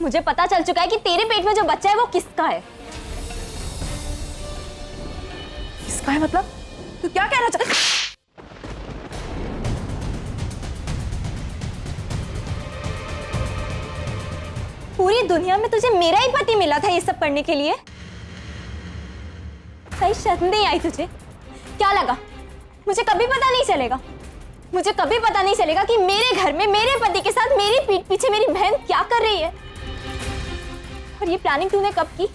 मुझे पता चल चुका है कि तेरे पेट में जो बच्चा है वो किसका है। किसका है मतलब? तू क्या कहना चाहती? पूरी दुनिया में तुझे मेरा ही पति मिला था ये सब करने के लिए? सही शर्म नहीं आई तुझे? क्या लगा मुझे कभी पता नहीं चलेगा? मुझे कभी पता नहीं चलेगा कि मेरे घर में मेरे पति के साथ मेरी पीठ पीछे मेरी बहन क्या कर रही है? और ये प्लानिंग तूने कब की?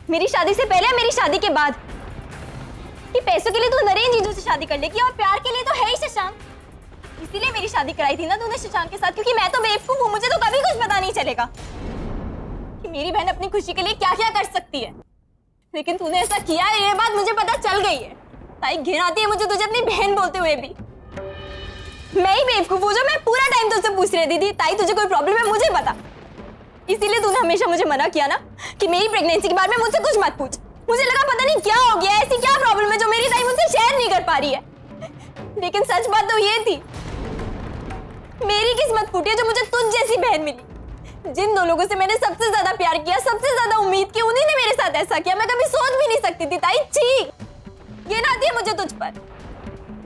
मेरी शादी से पहले या मेरी शादी के बाद? कि पैसों के लिए तू नरेन जीजू से शादी कर लेगी और प्यार के लिए तो है ही शशांक। इसीलिए मेरी शादी कराई थी ना तूने शशांक के साथ, क्योंकि मैं तो बेवकूफ हूँ, मुझे तो कभी कुछ पता नहीं चलेगा कि मेरी बहन अपनी खुशी के लिए क्या क्या कर सकती है। लेकिन तूने ऐसा किया है, ये बात मुझे पता चल गई है। ताई घिन आती है मुझे तुझे अपनी बहन बोलते हुए भी। मैं ही बेवकूफ हूँ जो मैं पूरा टाइम तुझसे पूछ रही थी ताई तुझे कोई प्रॉब्लम है मुझे बता। इसीलिए तूने हमेशा मुझे मना किया ना कि मेरी प्रेगनेंसी के बारे में मुझसे कुछ मत पूछ। मुझे लगा पता नहीं क्या हो गया, ऐसी क्या प्रॉब्लम है जो मेरी ताई मुझसे शेयर नहीं कर पा रही है। लेकिन सच बात तो ये थी, मेरी किस्मत फूटी है जो मुझे तुझ जैसी बहन मिली। जिन दो लोगों से मैंने सबसे ज्यादा प्यार किया, सबसे ज्यादा उम्मीद की, उन्हीं ने मेरे साथ ऐसा किया। मैं कभी सोच भी नहीं सकती थी ताई। छी, ये ना आती है मुझे तुझ पर।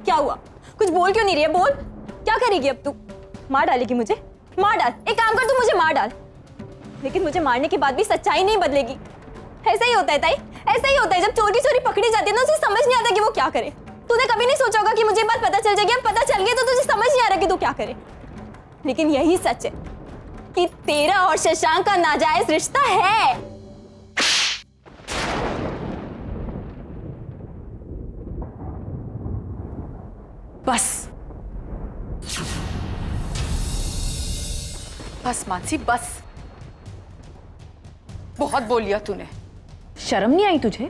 क्या हुआ? कुछ बोल क्यों नहीं रही है? बोल, क्या करेगी अब तू? मार डालेगी मुझे? मार डाल, एक काम कर, तू मुझे मार डाल। लेकिन मुझे मारने के बाद भी सच्चाई नहीं बदलेगी। ऐसा ही होता है ताई, ऐसा ही होता है। जब चोर की चोरी पकड़ी जाती है ना, उसे समझ नहीं आता कि वो क्या करे। तूने कभी नहीं सोचा होगा कि मुझे बात पता चल जाएगी। अब पता चल गया तो तुझे समझ नहीं आ रहा कि तू क्या करे। लेकिन यही सच है कि तेरा और शशांक का नाजायज रिश्ता है। बस बस मानसी, बस। बहुत बोल लिया तूने। शर्म नहीं आई तुझे?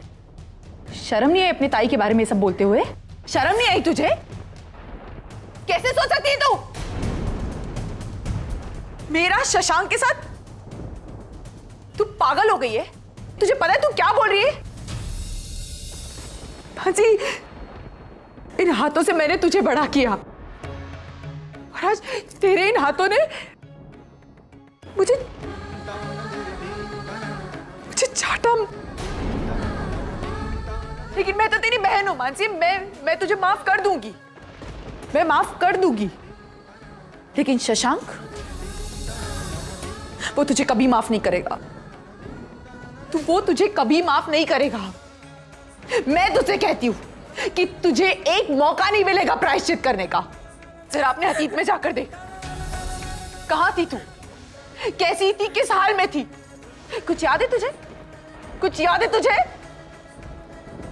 शर्म नहीं आई अपनी ताई के बारे में सब बोलते हुए? शर्म नहीं आई तुझे? कैसे सोच सकती है तू मेरा शशांक के साथ? तू पागल हो गई है? तुझे पता है तू क्या बोल रही है? भाजी, इन हाथों से मैंने तुझे बड़ा किया और आज तेरे इन हाथों ने मुझे चाटा। लेकिन मैं तो तेरी बहन हूं मानसी, मैं तुझे माफ कर दूंगी, मैं माफ कर दूंगी। लेकिन शशांक, वो तुझे कभी माफ नहीं करेगा। वो तुझे कभी माफ नहीं करेगा। मैं तुझे कहती हूं कि तुझे एक मौका नहीं मिलेगा प्रायश्चित करने का। जरा अपने अतीत में जाकर देख, कहां थी तू? कैसी थी? किस हाल में थी? कुछ याद है तुझे? कुछ याद है तुझे?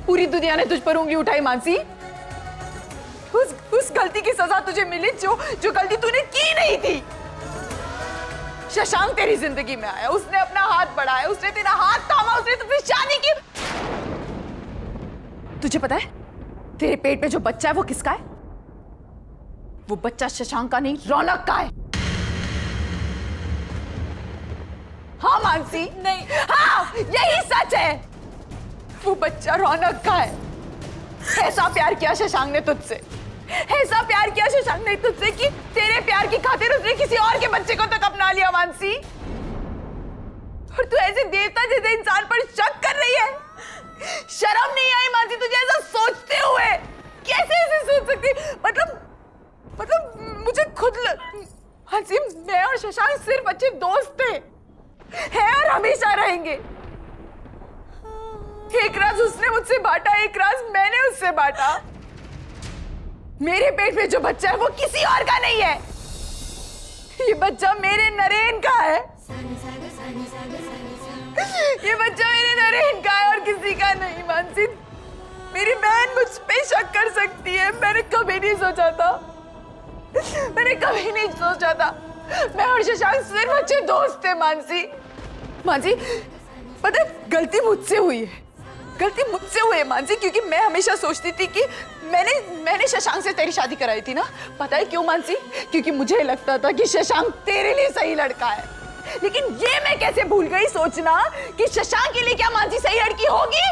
पूरी दुनिया ने तुझ पर उंगली उठाई मानसी। उस गलती की सजा तुझे मिली जो गलती तूने की नहीं थी। शशांक तेरी जिंदगी में आया, उसने अपना हाथ बढ़ाया, उसने तेरा हाथ थामा, उसने तुझसे शादी की। तुझे पता है तेरे पेट में जो बच्चा है वो किसका है? वो बच्चा शशांक का नहीं, रौनक का है। हाँ मानसी, नहीं, हाँ यही सच है। वो बच्चा रौनक का है। ऐसा प्यार किया शशांक ने तुझसे, ऐसा प्यार किया शशांक ने तुझसे कि तेरे प्यार की खातिर उसने किसी और के बच्चे को तक अपना लिया मानसी। और तू ऐसे देवता जैसे इंसान पर शक कर रही है? शर्म नहीं आई मानसी तुझे ऐसा सोचते हुए? कैसे ऐसे सोच सकती? मतलब मुझे खुद मानसी, मैं और शशांक सिर्फ अच्छे दोस्त थे, हैं और हमेशा रहेंगे। एक राज उसने मुझसे बांटा, एक राज मैंने उससे बांटा। मेरे पेट में जो बच्चा है वो किसी और का नहीं है। ये बच्चा मेरे नरेन का है। ये बच्चा मेरे नरेन का है और किसी का नहीं मानसी। मेरी बहन मुझ पे शक कर सकती है। मैंने कभी नहीं सोचा था, मैंने कभी नहीं सोचा था। मैं और शशांक सिर्फ अच्छे दोस्त थे मानसी। मानसी, पता है गलती मुझसे हुई है, गलती मुझसे हुई है मानसी, क्योंकि मैं हमेशा सोचती थी कि मैंने शशांक से तेरी शादी कराई थी ना। पता है क्यों मानसी? क्योंकि मुझे लगता था कि शशांक तेरे लिए सही लड़का है। लेकिन ये मैं कैसे भूल गई सोचना कि शशांक के लिए क्या मानसी सही लड़की होगी?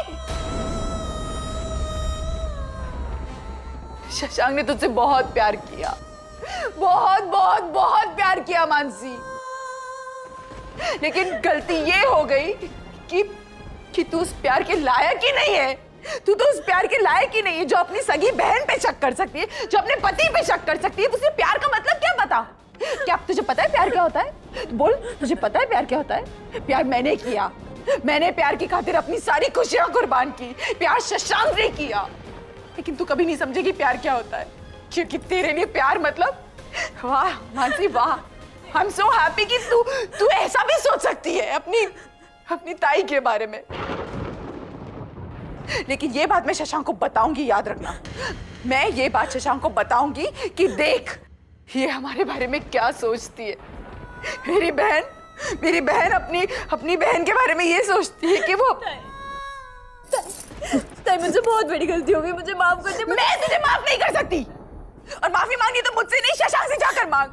शशांक ने तुझसे बहुत प्यार किया, बहुत बहुत बहुत प्यार किया मानसी। लेकिन गलती ये हो गई कि तू उस प्यार के लायक ही नहीं है। तू तो उस प्यार के लायक ही नहीं है जो अपनी सगी बहन पे शक कर सकती है, जो अपने पति पे शक कर सकती है। तुझे प्यार का मतलब क्या पता? क्या तुझे पता है प्यार क्या होता है? बोल, तुझे पता है प्यार क्या होता है? प्यार मैंने किया, मैंने प्यार की खातिर अपनी सारी खुशियां कुर्बान की। प्यार शशांक ने किया, लेकिन तू कभी नहीं समझेगी प्यार क्या होता है, क्योंकि तेरे लिए प्यार मतलब, वाह मानसी वाह, आई एम सो हैप्पी कि तू ऐसा भी सोच सकती है अपनी ताई के बारे में। लेकिन ये बात मैं शशांक को बताऊंगी, याद रखना। मैं ये बात शशांक को बताऊंगी कि देख ये हमारे बारे में क्या सोचती है। मेरी बहन अपनी बहन के बारे में ये सोचती है कि वो ताई मुझे बहुत बड़ी गलती हो गई, मुझे माफ कर दे। मैं तुझे माफ नहीं कर सकती, और माफी मांगी तो मुझसे नहीं, शशांक से जाकर मांग,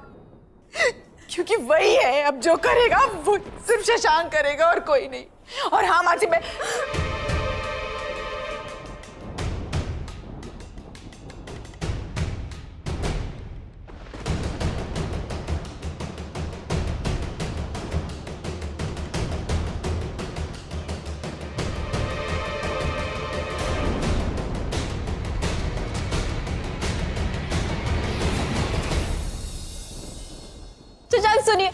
क्योंकि वही है अब जो करेगा वो सिर्फ शशांक करेगा और कोई नहीं। और हाँ मानसी, मैं शशांक सुनिए,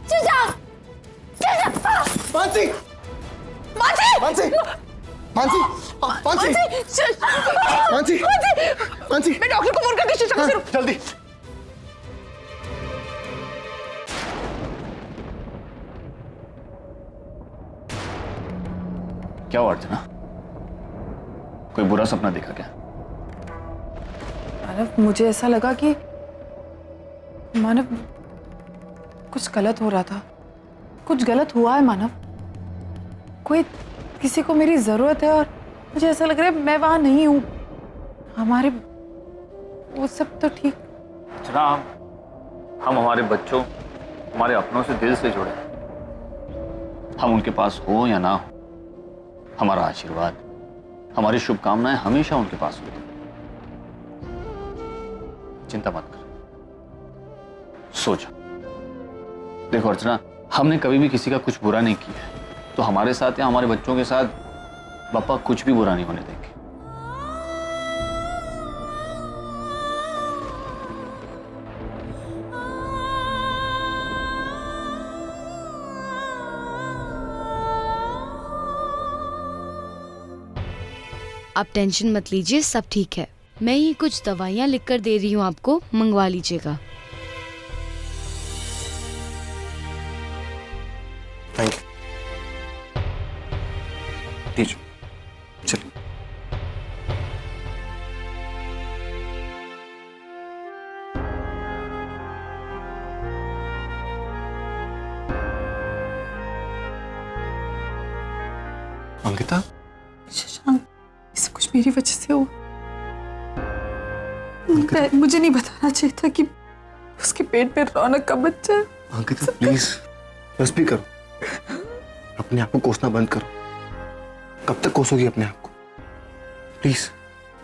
शशांक, मानसी, मानसी मानसी, मानसी, मानसी, मानसी, मानसी, मैं डॉक्टर को फोन करके शशांक से जल्दी। क्या हुआ अर्चना? कोई बुरा सपना देखा क्या? मानव, मुझे ऐसा लगा कि मानव कुछ गलत हो रहा था, कुछ गलत हुआ है मानव। कोई किसी को मेरी जरूरत है और मुझे ऐसा लग रहा है मैं वहां नहीं हूं। हमारे वो सब तो ठीक। अर्चना, हम हमारे बच्चों, हमारे अपनों से दिल से जुड़े। हम उनके पास हो या ना हो, हमारा आशीर्वाद, हमारी शुभकामनाएं हमेशा उनके पास होती। चिंता मत कर, सो जा। देखो अर्चना, हमने कभी भी किसी का कुछ बुरा नहीं किया है, तो हमारे साथ या हमारे बच्चों के साथ पापा कुछ भी बुरा नहीं होने देंगे। आप टेंशन मत लीजिए, सब ठीक है। मैं ये कुछ दवाइयाँ लिख कर दे रही हूँ आपको, मंगवा लीजिएगा। Thank you. लीजिए, चलिए। अंकिता, शशांक, ये सब कुछ मेरी वजह से हुआ। मुझे नहीं बताना चाहिए था कि उसके पेट पे रौनक का बच्चा है। अंकिता प्लीज बस भी करो, अपने आप को कोसना बंद करो। कब तक कोसोगी अपने आप को? प्लीज,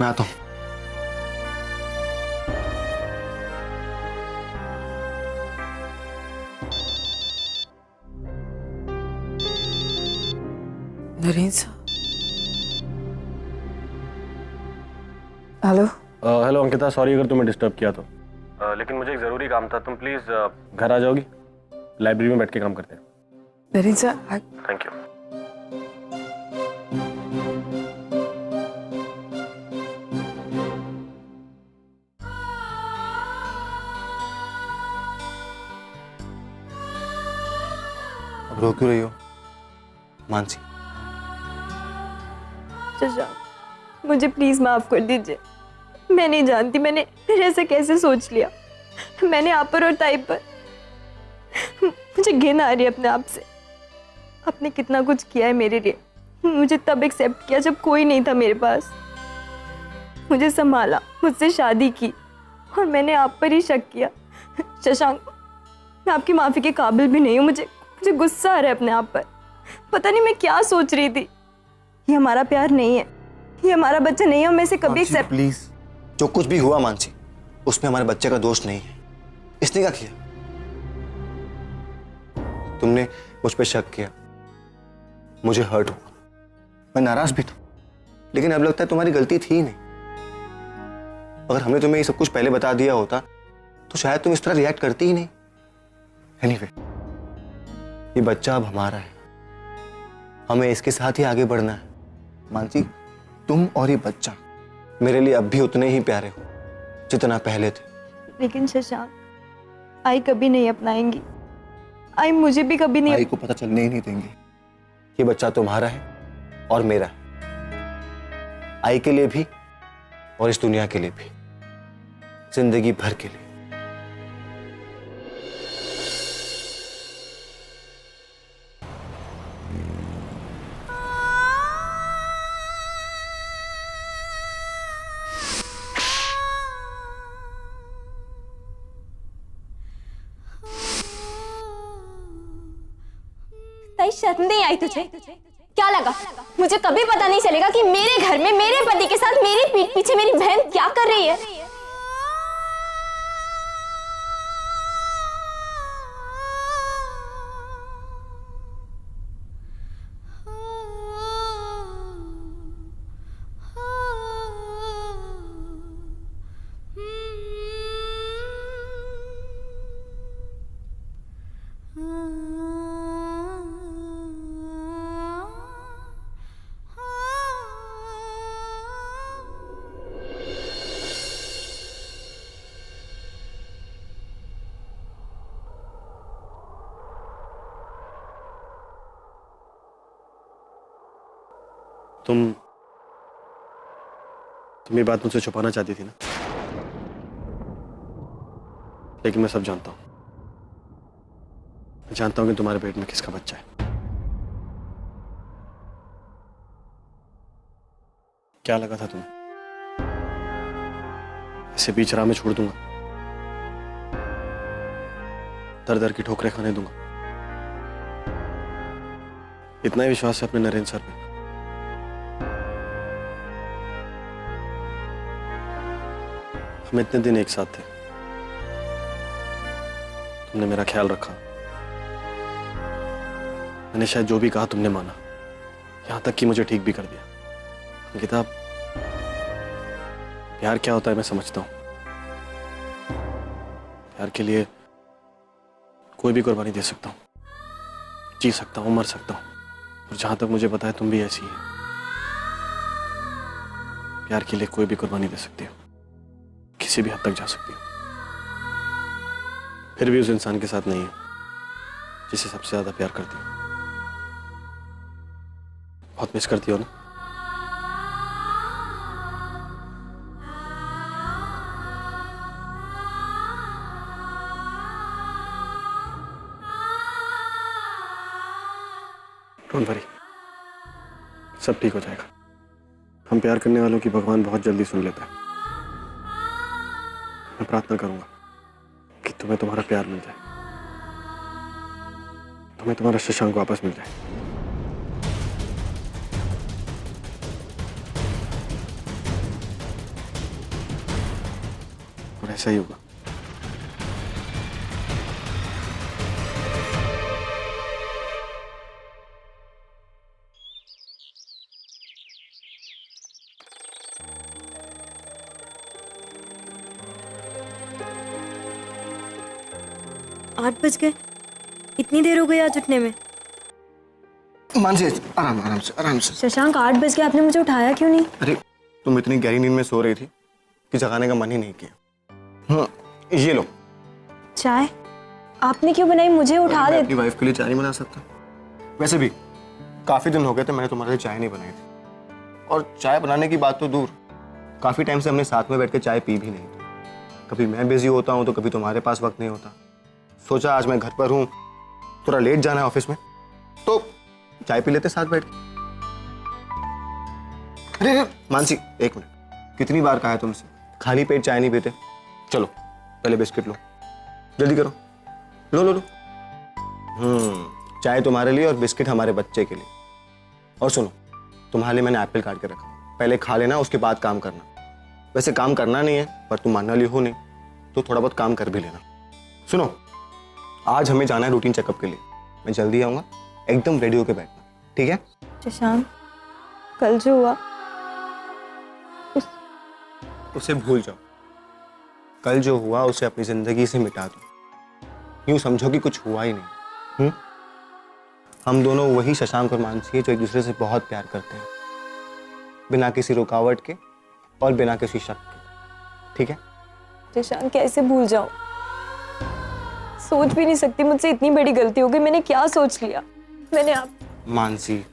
मैं आता हूं। नरेंद्र साहब, हेलो। हेलो अंकिता, सॉरी अगर तुम्हें डिस्टर्ब किया तो, लेकिन मुझे एक ज़रूरी काम था। तुम प्लीज़ घर आ जाओगी? लाइब्रेरी में बैठ के काम करते हैं। नरेंद्र साहब, थैंक यू। अब रो क्यों रही हो मानसी? शशांक, मुझे प्लीज माफ कर दीजिए। मैं नहीं जानती मैंने ऐसे कैसे सोच लिया। मैंने आप पर और ताई पर, मुझे घिन आ रही है अपने आप से। आपने कितना कुछ किया है मेरे लिए। मुझे तब एक्सेप्ट किया जब कोई नहीं था मेरे पास। मुझे संभाला, मुझसे शादी की, और मैंने आप पर ही शक किया। शशांक, मैं आपकी माफी के काबिल भी नहीं हूँ। मुझे गुस्सा आ रहा है अपने आप पर। पता नहीं मैं क्या सोच रही थी। ये हमारा प्यार नहीं है, ये हमारा बच्चा नहीं है, और मैं इसे कभी एक्सेप्ट। प्लीज, जो कुछ भी हुआ मानसी, उसमें हमारे बच्चे का दोष नहीं है। इसने क्या किया? तुमने मुझ पे शक किया, मुझे हर्ट हुआ, मैं नाराज भी था, लेकिन अब लगता है तुम्हारी गलती थी ही नहीं। अगर हमने तुम्हें ये सब कुछ पहले बता दिया होता तो शायद तुम इस तरह रिएक्ट करती ही नहीं। एनीवे, ये बच्चा अब हमारा है, हमें इसके साथ ही आगे बढ़ना है। मानसी, तुम और ये बच्चा मेरे लिए अब भी उतने ही प्यारे हो जितना पहले थे। लेकिन शशांक, आई कभी नहीं अपनाएंगी, आई मुझे भी कभी नहीं। आई को पता चलने ही नहीं देंगे ये बच्चा तुम्हारा है और मेरा है, आई के लिए भी और इस दुनिया के लिए भी, जिंदगी भर के लिए। ताई, शर्म नहीं आई तुझे? क्या लगा मुझे कभी पता नहीं चलेगा कि मेरे घर में मेरे पति के साथ मेरी पीठ पीछे मेरी बहन क्या कर रही है? तुम ये बात मुझसे छुपाना चाहती थी ना, लेकिन मैं सब जानता हूं। मैं जानता हूं कि तुम्हारे पेट में किसका बच्चा है। क्या लगा था तुम्हें ऐसे बीच राह में छोड़ दूंगा, दर दर की ठोकरें खाने दूंगा? इतना ही विश्वास है अपने नरेंद्र सर पे? हम इतने दिन एक साथ थे, तुमने मेरा ख्याल रखा, मैंने शायद जो भी कहा तुमने माना, यहां तक कि मुझे ठीक भी कर दिया। अंकिता, प्यार क्या होता है मैं समझता हूं। प्यार के लिए कोई भी कुर्बानी दे सकता हूं, जी सकता हूं, मर सकता हूं, और जहां तक मुझे पता है तुम भी ऐसी ही। प्यार के लिए कोई भी कुर्बानी दे सकती हो, किसी भी हद तक जा सकती हो, फिर भी उस इंसान के साथ नहीं है जिसे सबसे ज्यादा प्यार करती हो। बहुत मिस करती हो ना? डोंट वरी, सब ठीक हो जाएगा। हम प्यार करने वालों की भगवान बहुत जल्दी सुन लेता है। मैं प्रार्थना करूंगा कि तुम्हें तुम्हारा प्यार मिल जाए, तुम्हें तुम्हारा शशांक वापस मिल जाए। और ऐसा ही होगा। आठ बज गए, इतनी देर हो गई आज उठने में। मानसी, आराम आराम से, आराम से। शशांक, 8 बज गए, आपने मुझे उठाया क्यों नहीं? अरे तुम इतनी गहरी नींद में सो रही थी कि जगाने का मन ही नहीं किया। हाँ, ये लो चाय। आपने क्यों बनाई? मुझे उठा दे। अपनी वाइफ के लिए चाय नहीं बना सकता? वैसे भी काफी दिन हो गए थे मैंने तुम्हारे लिए चाय नहीं बनाई थी, और चाय बनाने की बात तो दूर, काफी टाइम से हमने साथ में बैठ के चाय पी भी नहीं थी। कभी मैं बिजी होता हूँ तो कभी तुम्हारे पास वक्त नहीं होता। सोचा आज मैं घर पर हूँ, थोड़ा लेट जाना है ऑफिस में, तो चाय पी लेते साथ बैठ के। अरे मानसी, एक मिनट, कितनी बार कहा है तुमसे खाली पेट चाय नहीं पीते? चलो पहले बिस्किट लो, जल्दी करो, लो लो लो। चाय तुम्हारे लिए और बिस्किट हमारे बच्चे के लिए। और सुनो, तुम्हारे लिए मैंने एप्पल काट के रखा, पहले खा लेना, उसके बाद काम करना। वैसे काम करना नहीं है, पर तुम मानने वाली हो नहीं तो थोड़ा बहुत काम कर भी लेना। सुनो, आज हमें जाना है रूटीन चेकअप के लिए, मैं जल्दी आऊँगा, एकदम रेडी होके बैठना, ठीक है? शशांक, कल जो हुआ उसे भूल जाओ। कल जो हुआ उसे अपनी जिंदगी से मिटा दो। यूं समझो कि कुछ हुआ ही नहीं। हम दोनों वही शशांक और मानसी है जो एक दूसरे से बहुत प्यार करते हैं, बिना किसी रुकावट के और बिना किसी शक के, ठीक है? शशांक, कैसे भूल जाऊं? सोच भी नहीं सकती, मुझसे इतनी बड़ी गलती हो गई। मैंने क्या सोच लिया? मैंने आप मानसी,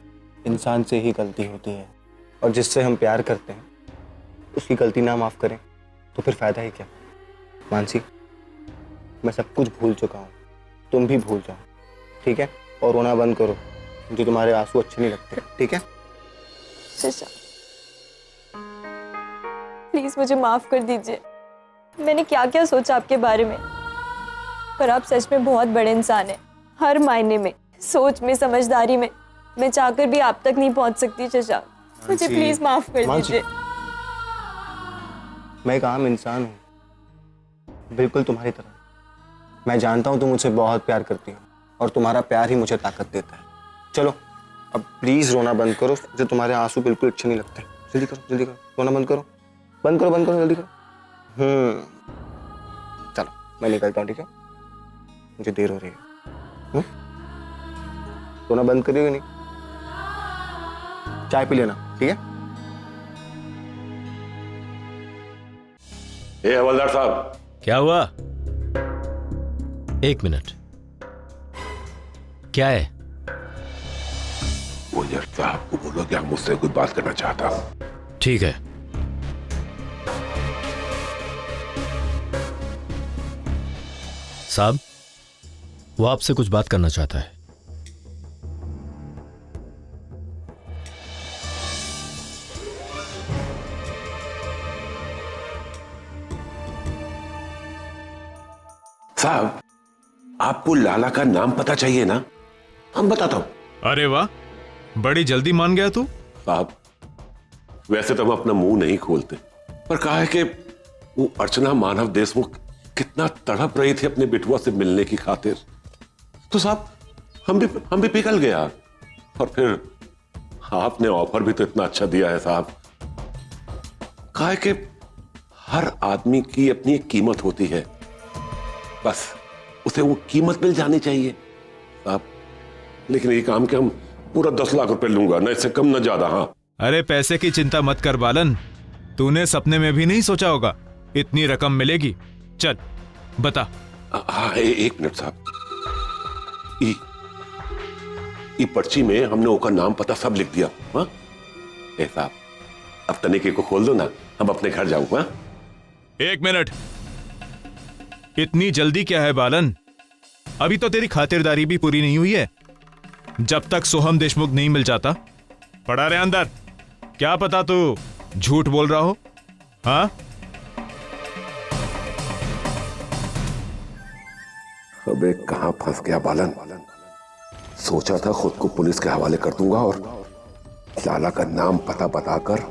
इंसान से ही गलती होती है, और जिससे हम प्यार करते हैं उसकी गलती ना माफ करें तो फिर फायदा ही क्या? मानसी, मैं सब कुछ भूल चुका हूँ, तुम भी भूल जाओ, ठीक है? और रोना बंद करो, मुझे तुम्हारे आंसू अच्छे नहीं लगते, ठीक है? शशांक, प्लीज मुझे माफ कर दीजिए। मैंने क्या क्या सोचा आपके बारे में, पर आप सच में बहुत बड़े इंसान हैं, हर मायने में, सोच में, समझदारी में। मैं चाहकर भी आप तक नहीं पहुंच सकती शशांक, मुझे प्लीज माफ कर दीजिए। मैं एक आम इंसान हूँ, बिल्कुल तुम्हारी तरह। मैं जानता हूँ तुम मुझसे बहुत प्यार करती हो और तुम्हारा प्यार ही मुझे ताकत देता है। चलो अब प्लीज रोना बंद करो, मुझे तुम्हारे आंसू बिल्कुल अच्छे नहीं लगते। जल्दी करो, जल्दी करो, रोना बंद करो, बंद करो, बंद करो, जल्दी करो। चलो मैं निकलता हूँ, ठीक है? मुझे देर हो रही है। रोना बंद करिए नहीं, चाय पी लेना, ठीक है? ए हवलदार साहब, क्या हुआ? एक मिनट, क्या है? वो यार साहब को बोलो कि आप मुझसे कुछ बात करना चाहता हूं। ठीक है। साहब, वो आपसे कुछ बात करना चाहता है। साहब, आपको लाला का नाम पता चाहिए ना? हम बताता हूं। अरे वाह, बड़ी जल्दी मान गया तू। साहब, वैसे तो हम अपना मुंह नहीं खोलते, पर कहा है कि वो अर्चना मानव देशमुख कितना तड़प रही थी अपने बिटुआ से मिलने की खातिर, तो साहब हम भी पिघल गया। और फिर आपने ऑफर भी तो इतना अच्छा दिया है साहब। कहा है कि हर आदमी की अपनी एक कीमत होती है, बस उसे वो कीमत मिल जानी चाहिए साहब। लेकिन ये काम के हम पूरा 10 लाख रुपए लूंगा, ना इससे कम ना ज्यादा। हाँ, अरे पैसे की चिंता मत कर बालन, तूने सपने में भी नहीं सोचा होगा इतनी रकम मिलेगी। चल बता। हाँ, एक मिनट साहब, ई पर्ची में हमने ओका नाम पता सब लिख दिया। हाँ साहब, अब तनिके को खोल दो ना, हम अपने घर जाऊंगा। हाँ? एक मिनट, इतनी जल्दी क्या है बालन? अभी तो तेरी खातिरदारी भी पूरी नहीं हुई है। जब तक सोहम देशमुख नहीं मिल जाता, पड़ा रहे अंदर। क्या पता तू झूठ बोल रहा हो। हाँ, अबे कहां फंस गया बालन। सोचा था खुद को पुलिस के हवाले कर दूंगा और लाला का नाम पता बताकर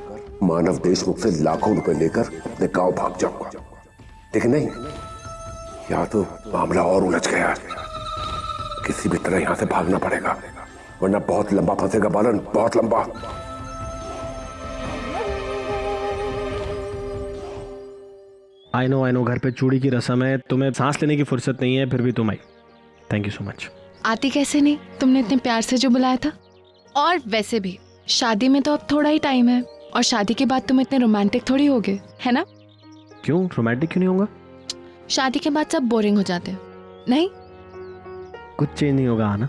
मानव देशमुख से लाखों रुपए लेकर अपने गांव भाग जाऊंगा, लेकिन नहीं, यहाँ तो मामला और उलझ गया। किसी भी तरह यहां से भागना पड़ेगा, वरना बहुत लंबा फंसेगा बालन, बहुत लंबा। आई नो, घर पे चूड़ी की रस्म है, तुम्हें सांस लेने की फुर्सत नहीं है, फिर भी तुम आई। Thank you so much. आती कैसे नहीं, तुमने इतने प्यार से जो बुलाया था। और वैसे भी शादी में तो अब थोड़ा ही टाइम है, और शादी के बाद तुम इतने रोमांटिक थोड़ी होगे, है ना? क्यों रोमांटिक क्यों नहीं होगा? शादी के बाद सब बोरिंग हो जाते हैं, नहीं? कुछ चेंज नहीं होगा आना,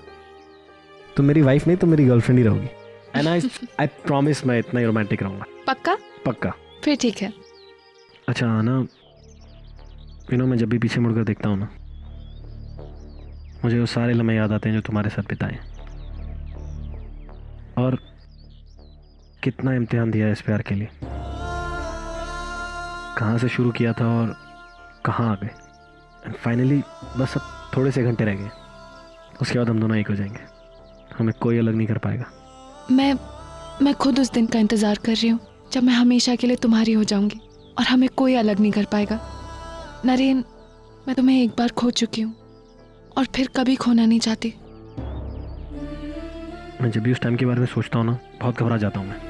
तुम मेरी वाइफ नहीं, तुम मेरी गर्लफ्रेंड ही रहोगी। एंड आई प्रॉमिस मैं इतना ही रोमांटिक रहूंगा। पक्का? पक्का। फिर ठीक है। अच्छा आना, मैं जब भी पीछे मुड़कर देखता हूँ ना, मुझे वो सारे लम्हे याद आते हैं जो तुम्हारे साथ बिताए, और कितना इम्तिहान दिया है इस प्यार के लिए। कहाँ से शुरू किया था और कहाँ आ गए, एंड फाइनली बस अब थोड़े से घंटे रह गए, उसके बाद हम दोनों एक हो जाएंगे, हमें कोई अलग नहीं कर पाएगा। मैं खुद उस दिन का इंतज़ार कर रही हूँ जब मैं हमेशा के लिए तुम्हारी हो जाऊंगी और हमें कोई अलग नहीं कर पाएगा। नरेन, मैं तुम्हें एक बार खो चुकी हूँ और फिर कभी खोना नहीं चाहती। मैं जब भी उस टाइम के बारे में सोचता हूँ ना, बहुत घबरा जाता हूँ मैं।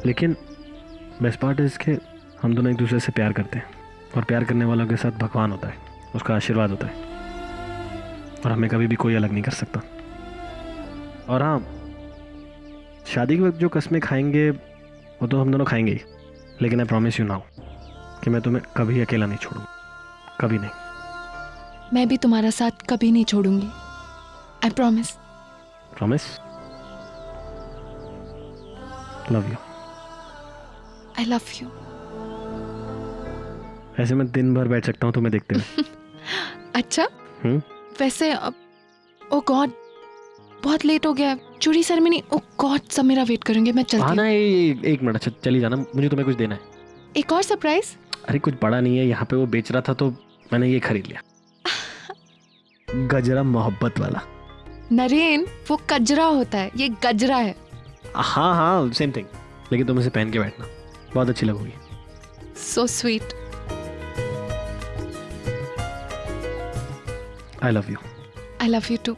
लेकिन बेस्ट पार्ट इज के हम दोनों एक दूसरे से प्यार करते हैं, और प्यार करने वालों के साथ भगवान होता है, उसका आशीर्वाद होता है, और हमें कभी भी कोई अलग नहीं कर सकता। और हाँ, शादी के वक्त जो कस्में खाएंगे वो तो हम दोनों खाएंगे ही, लेकिन आई प्रॉमिस यू नाउ कि मैं तुम्हें कभी अकेला नहीं छोड़ूंगा, कभी नहीं। मैं भी तुम्हारा साथ कभी नहीं छोड़ूंगी। I promise. Promise? Love you. I love you. ऐसे मैं दिन भर बैठ सकता हूँ तुम्हें देखते हुए। अच्छा, वैसे अब ओ गॉड बहुत लेट हो गया है, चूड़ी सेरेमनी। ओ गॉड, सब मेरा वेट करेंगे, मैं चलती हूँ। ना एक मिनट, अच्छा चली जाना, मुझे तुम्हें कुछ देना है। एक और सरप्राइज? अरे कुछ बड़ा नहीं है, यहाँ पे वो बेच रहा था तो मैंने ये खरीद लिया। गजरा मोहब्बत वाला। नरेन, वो कजरा होता है, ये गजरा है। हाँ हाँ सेम थिंग, लेकिन तुम इसे पहन के बैठना, बहुत अच्छी लगोगी। So sweet. I love you. I love you to.